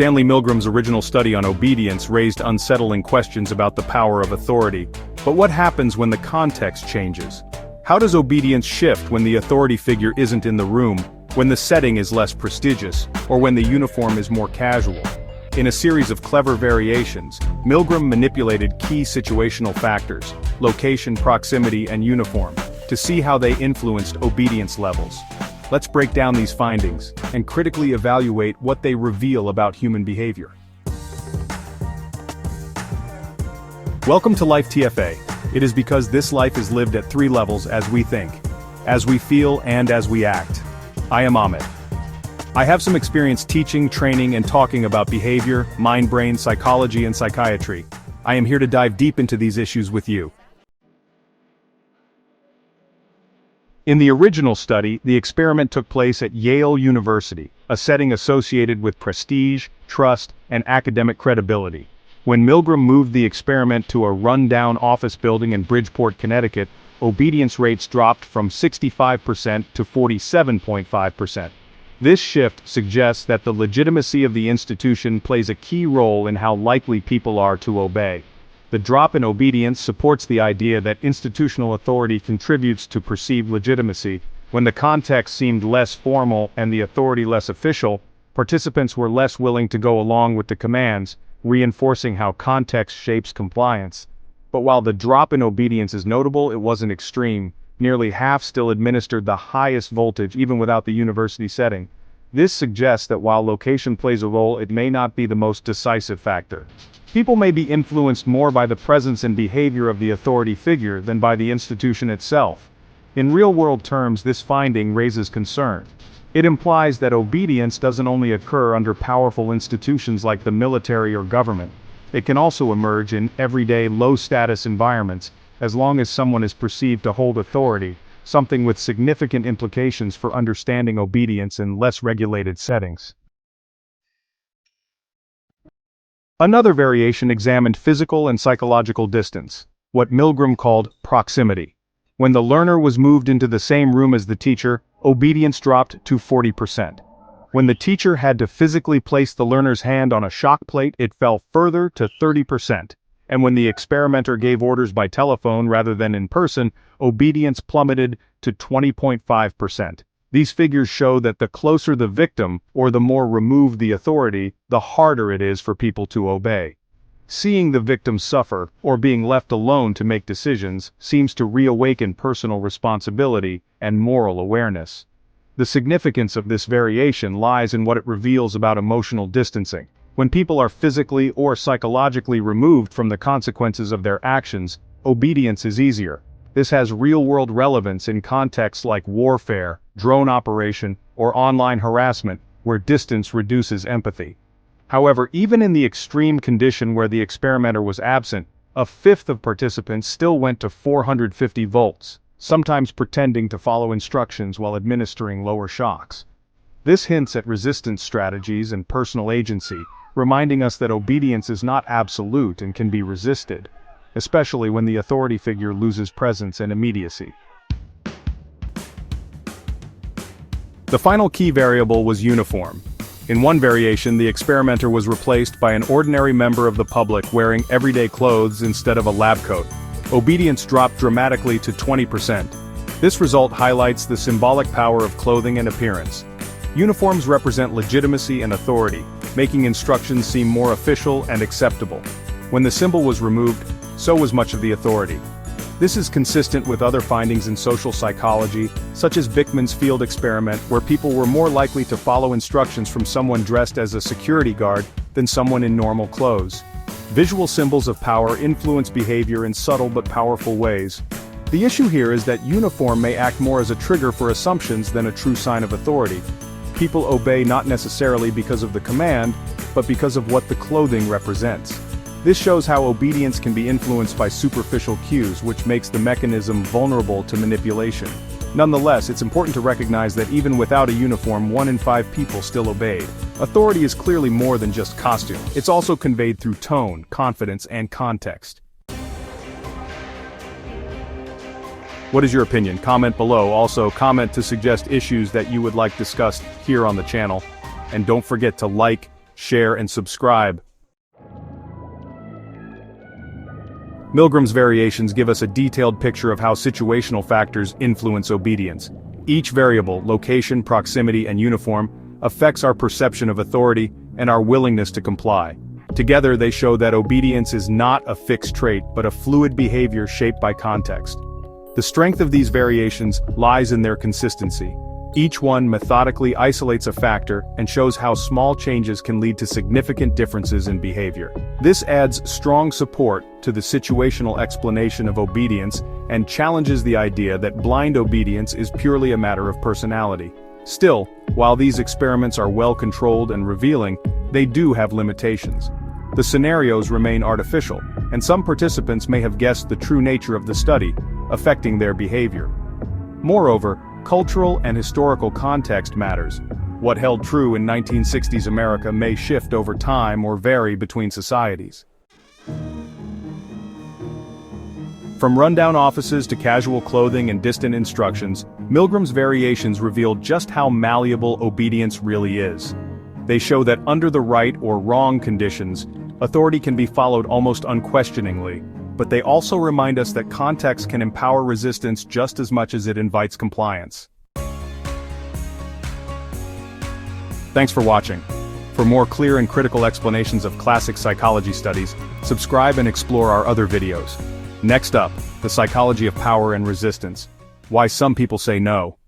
Stanley Milgram's original study on obedience raised unsettling questions about the power of authority. But what happens when the context changes? How does obedience shift when the authority figure isn't in the room, when the setting is less prestigious, or when the uniform is more casual? In a series of clever variations, Milgram manipulated key situational factors, location, proximity, and uniform, to see how they influenced obedience levels. Let's break down these findings, and critically evaluate what they reveal about human behavior. Welcome to Life TFA. It is because this life is lived at 3 levels: as we think, as we feel, and as we act. I am Ahmed. I have some experience teaching, training, and talking about behavior, mind-brain, psychology, and psychiatry. I am here to dive deep into these issues with you. In the original study, the experiment took place at Yale University, a setting associated with prestige, trust, and academic credibility. When Milgram moved the experiment to a run-down office building in Bridgeport, Connecticut, obedience rates dropped from 65% to 47.5%. This shift suggests that the legitimacy of the institution plays a key role in how likely people are to obey. The drop in obedience supports the idea that institutional authority contributes to perceived legitimacy. When the context seemed less formal and the authority less official, participants were less willing to go along with the commands, reinforcing how context shapes compliance. But while the drop in obedience is notable, it wasn't extreme. Nearly half still administered the highest voltage even without the university setting. This suggests that while location plays a role, it may not be the most decisive factor. People may be influenced more by the presence and behavior of the authority figure than by the institution itself. In real-world terms, this finding raises concern. It implies that obedience doesn't only occur under powerful institutions like the military or government. It can also emerge in everyday low-status environments, as long as someone is perceived to hold authority, something with significant implications for understanding obedience in less regulated settings. Another variation examined physical and psychological distance, what Milgram called proximity. When the learner was moved into the same room as the teacher, obedience dropped to 40%. When the teacher had to physically place the learner's hand on a shock plate, it fell further to 30%. And when the experimenter gave orders by telephone rather than in person, obedience plummeted to 20.5%. These figures show that the closer the victim, or the more removed the authority, the harder it is for people to obey. Seeing the victim suffer, or being left alone to make decisions, seems to reawaken personal responsibility and moral awareness. The significance of this variation lies in what it reveals about emotional distancing. When people are physically or psychologically removed from the consequences of their actions, obedience is easier. This has real-world relevance in contexts like warfare, drone operation, or online harassment, where distance reduces empathy. However, even in the extreme condition where the experimenter was absent, a fifth of participants still went to 450 volts, sometimes pretending to follow instructions while administering lower shocks. This hints at resistance strategies and personal agency, reminding us that obedience is not absolute and can be resisted, especially when the authority figure loses presence and immediacy. The final key variable was uniform. In one variation, the experimenter was replaced by an ordinary member of the public wearing everyday clothes instead of a lab coat. Obedience dropped dramatically to 20%. This result highlights the symbolic power of clothing and appearance. Uniforms represent legitimacy and authority, making instructions seem more official and acceptable. When the symbol was removed, so was much of the authority. This is consistent with other findings in social psychology, such as Bickman's field experiment, where people were more likely to follow instructions from someone dressed as a security guard than someone in normal clothes. Visual symbols of power influence behavior in subtle but powerful ways. The issue here is that uniform may act more as a trigger for assumptions than a true sign of authority. People obey not necessarily because of the command, but because of what the clothing represents. This shows how obedience can be influenced by superficial cues, which makes the mechanism vulnerable to manipulation. Nonetheless, it's important to recognize that even without a uniform, 1 in 5 people still obeyed. Authority is clearly more than just costume. It's also conveyed through tone, confidence, and context. What is your opinion? Comment below. Also, comment to suggest issues that you would like discussed here on the channel. And don't forget to like, share and subscribe. Milgram's variations give us a detailed picture of how situational factors influence obedience. Each variable, location, proximity, and uniform, affects our perception of authority and our willingness to comply. Together they show that obedience is not a fixed trait but a fluid behavior shaped by context. The strength of these variations lies in their consistency. Each one methodically isolates a factor and shows how small changes can lead to significant differences in behavior. This adds strong support to the situational explanation of obedience and challenges the idea that blind obedience is purely a matter of personality. Still, while these experiments are well controlled and revealing, they do have limitations. The scenarios remain artificial, and some participants may have guessed the true nature of the study, affecting their behavior. Moreover, cultural and historical context matters. What held true in 1960s America may shift over time or vary between societies. From rundown offices to casual clothing and distant instructions, Milgram's variations reveal just how malleable obedience really is. They show that under the right or wrong conditions, authority can be followed almost unquestioningly, but they also remind us that context can empower resistance just as much as it invites compliance. Thanks for watching. For more clear and critical explanations of classic psychology studies, subscribe and explore our other videos. Next up, the psychology of power and resistance. Why some people say no.